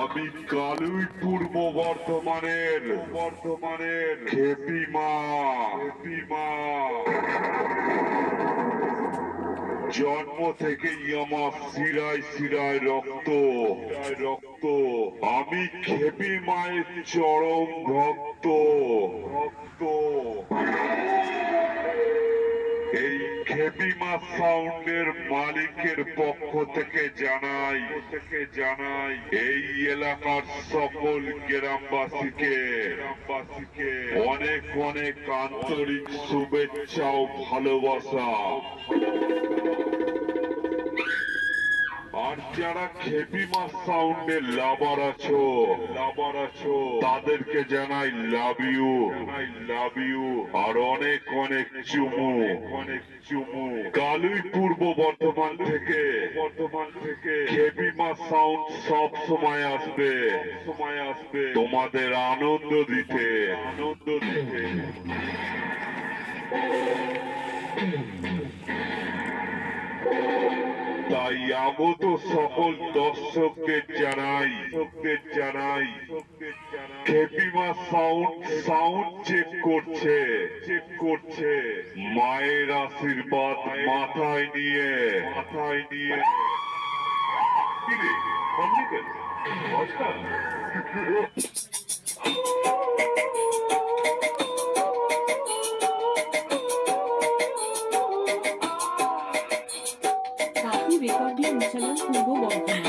আমি কালুই পূর্ব বর্ধমানের খেপিমা। জন্ম থেকেই আমার শিরায় শিরায় রক্ত। আমি খেপি মায়ের চরম ভক্ত। এই খেপিমা সাউন্ডের মালিকের পক্ষ থেকে জানাই এই এলাকার সকল গ্রামবাসীকে অনেক অনেক আন্তরিক শুভেচ্ছা ও ভালোবাসা। আর যারা খেপিমা সাউন্ডের লাভার আছো তাদেরকে জানাই লাভ ইউ আর অনেক অনেক চুমু। কালুই পূর্ব বর্ধমান থেকে খেপিমা সাউন্ড সব সময় আসবে তোমাদের আনন্দ দিতে। তাই আগত সকল দর্শকদের জানাই খেপিমা সাউন্ড চেক করছে মায়ের আশীর্বাদ মাথায় নিয়ে। রেকর্ডিং চ্যানেল পূর্ব বর্ধমান।